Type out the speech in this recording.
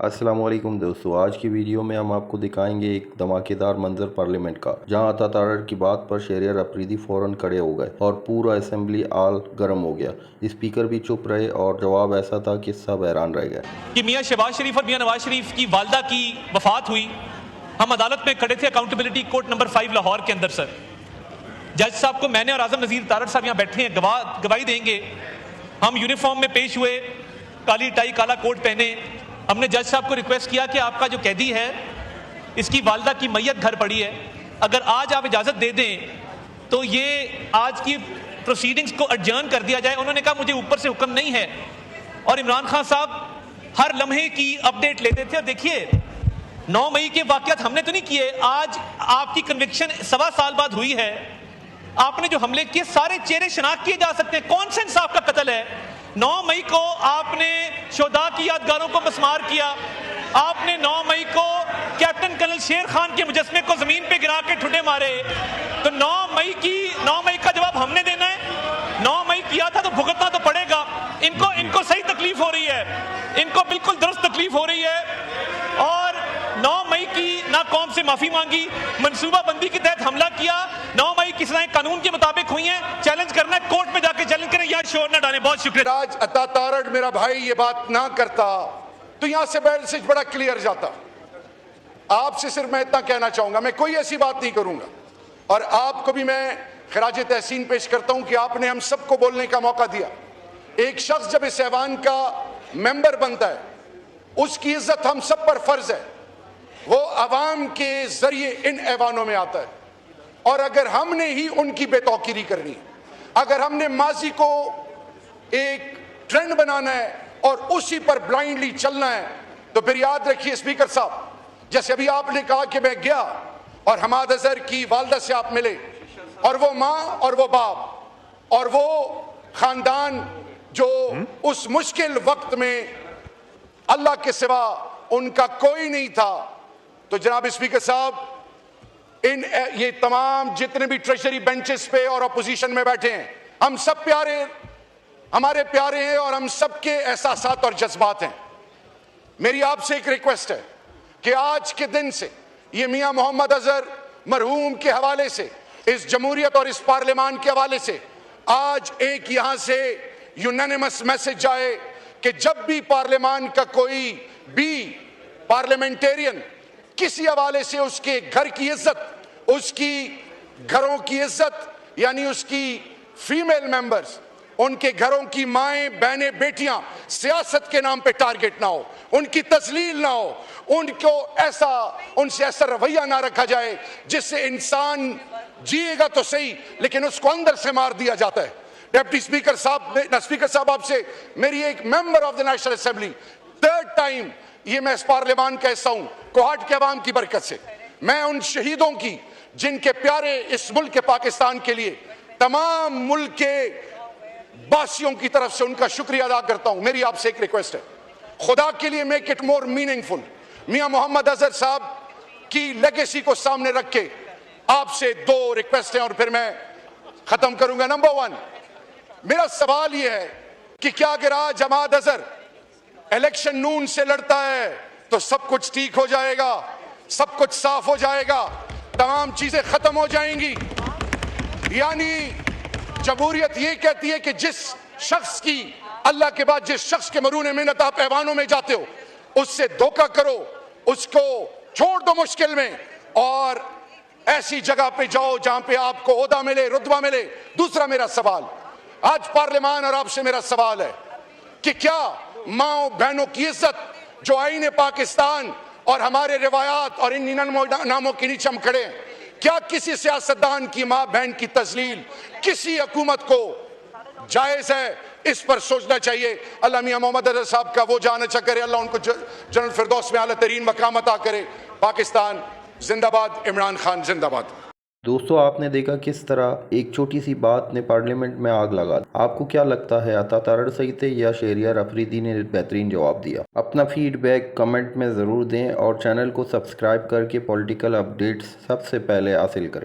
अस्सलाम वालेकुम दोस्तों, आज की वीडियो में हम आपको दिखाएंगे एक धमाकेदार मंजर पार्लियामेंट का, जहां अता तारड़ की बात पर शहरियार अफरीदी फौरन खड़े हो गए और पूरा असेंबली आल गर्म हो गया। स्पीकर भी चुप रहे और जवाब ऐसा था कि सब हैरान रह गए कि मियां शहबाज शरीफ और मियां नवाज शरीफ की वालदा की वफात हुई। हम अदालत में खड़े थे अकाउंटेबिलिटी कोर्ट नंबर 5 लाहौर के अंदर। सर जज साहब को मैंने और आजम नज़ीर तारड़ साहब यहाँ बैठे हैं, गवाही देंगे। हम यूनिफॉर्म में पेश हुए, काली टाई काला कोट पहने। हमने जज साहब को रिक्वेस्ट किया कि आपका जो कैदी है इसकी वालदा की मैयत घर पड़ी है, अगर आज आप इजाज़त दे दें तो ये आज की प्रोसीडिंग्स को एडजर्न कर दिया जाए। उन्होंने कहा मुझे ऊपर से हुक्म नहीं है। और इमरान खान साहब हर लम्हे की अपडेट लेते थे। और देखिए 9 मई के वाक़यात हमने तो नहीं किए, आज आपकी कन्विक्शन 1.25 साल बाद हुई है। आपने जो हमले किए सारे चेहरे शनाख्त किए जा सकते हैं। कौन से इंसाफ का कत्ल है? 9 मई को आपने शोदा की यादगारों को मस्मार किया। आपने 9 मई को कैप्टन कर्नल शेर खान के मुजस्मे को जमीन पे गिरा के ठुड्डे मारे। तो 9 मई का जवाब हमने देना है। 9 मई किया था तो भुगतना तो पड़ेगा। इनको सही तकलीफ हो रही है, इनको बिल्कुल दुरुस्त तकलीफ हो रही है। और 9 मई की ना कौम से माफी मांगी, मंसूबा बंदी के तहत हमला किया। 9 मई की सजाएं कानून के मुताबिक हुई हैं। चैलेंज करना है, कोर्ट में जाके चैलेंज करें, यार शोर ना डालें। बहुत शुक्रिया। आज अता तारड़ मेरा भाई ये बात ना करता तो यहां से मैसेज बड़ा क्लियर जाता। आपसे सिर्फ मैं इतना कहना चाहूंगा, मैं कोई ऐसी बात नहीं करूंगा। और आपको भी मैं खराज तहसीन पेश करता हूं कि आपने हम सबको बोलने का मौका दिया। एक शख्स जब इस ऐवान का मेंबर बनता है, उसकी इज्जत हम सब पर फर्ज है। वो अवाम के जरिए इन ऐवानों में आता है। और अगर हमने ही उनकी बेतौकीरी करनी है, अगर हमने माजी को एक ट्रेंड बनाना है और उसी पर ब्लाइंडली चलना है, तो फिर याद रखिए स्पीकर साहब, जैसे अभी आपने कहा कि मैं गया और हमाद अजहर की वालदा से आप मिले, और वो माँ और वो बाप और वो खानदान जो उस मुश्किल वक्त में अल्लाह के सिवा उनका कोई नहीं था। तो जनाब स्पीकर साहब, ये तमाम जितने भी ट्रेजरी बेंचेस पे और अपोजिशन में बैठे हैं, हम सब हमारे प्यारे हैं और हम सबके एहसासात और जज्बात हैं। मेरी आपसे एक रिक्वेस्ट है कि आज के दिन से ये मियां मोहम्मद अजहर मरहूम के हवाले से, इस जमहूरियत और इस पार्लियामान के हवाले से आज एक यहां से यूनानिमस मैसेज जाए कि जब भी पार्लियामान का कोई भी पार्लियामेंटेरियन किसी हवाले से उसके घर की इज्जत, उसकी घरों की इज्जत, यानी उसकी फीमेल मेंबर्स, उनके घरों की माएं बहनें बेटियां सियासत के नाम पे टारगेट ना हो, उनकी तस्लील ना हो, उनसे ऐसा रवैया ना रखा जाए जिससे इंसान जिएगा तो सही लेकिन उसको अंदर से मार दिया जाता है। डिप्टी स्पीकर साहब, आपसे मेरी एक member of the national assembly, 3rd time ये मैं इस पार्लियामान का हिस्सा हूं, कोहाट के अवाम की बरकत से मैं उन शहीदों की, जिनके प्यारे इस मुल्क के पाकिस्तान के लिए, तमाम मुल्क के बासियों की तरफ से उनका शुक्रिया अदा करता हूं। मेरी आपसे एक रिक्वेस्ट है, खुदा के लिए मेक इट मोर मीनिंगफुल। मियां मोहम्मद अजहर साहब की लेगेसी को सामने रख के आपसे 2 रिक्वेस्ट हैं और फिर मैं खत्म करूंगा। नंबर 1, मेरा सवाल यह है कि क्या अगर आज हमाद अजहर इलेक्शन नून से लड़ता है तो सब कुछ ठीक हो जाएगा, सब कुछ साफ हो जाएगा, तमाम चीजें खत्म हो जाएंगी? यानी जमहूरियत ये कहती है कि जिस शख्स की, अल्लाह के बाद जिस शख्स के मरून मेहनत आप ऐवानों में जाते हो, उससे धोखा करो, उसको छोड़ दो मुश्किल में और ऐसी जगह पे जाओ जहां पे आपको ओहदा मिले, रुतबा मिले। दूसरा मेरा सवाल आज पार्लियामान और आपसे मेरा सवाल है कि क्या माँ बहनों की इज्जत जो आईन पाकिस्तान और हमारे रिवायात और इन नामों के नीचे हम खड़े हैं, क्या किसी सियासतदान की माँ बहन की तस्लील किसी हुकूमत को जायज है? इस पर सोचना चाहिए। अल्लाह मियां मोहम्मद अजहर साहब का वो जान अच्छा करे, अल्लाह उनको जनरल फिरदौस में आला तरीन मकाम अता करे। पाकिस्तान जिंदाबाद, इमरान खान जिंदाबाद। दोस्तों, आपने देखा किस तरह एक छोटी सी बात ने पार्लियामेंट में आग लगा दी। आपको क्या लगता है, अता तारड़ सही थे या शहरियार अफरीदी ने बेहतरीन जवाब दिया? अपना फीडबैक कमेंट में ज़रूर दें और चैनल को सब्सक्राइब करके पॉलिटिकल अपडेट्स सबसे पहले हासिल करें।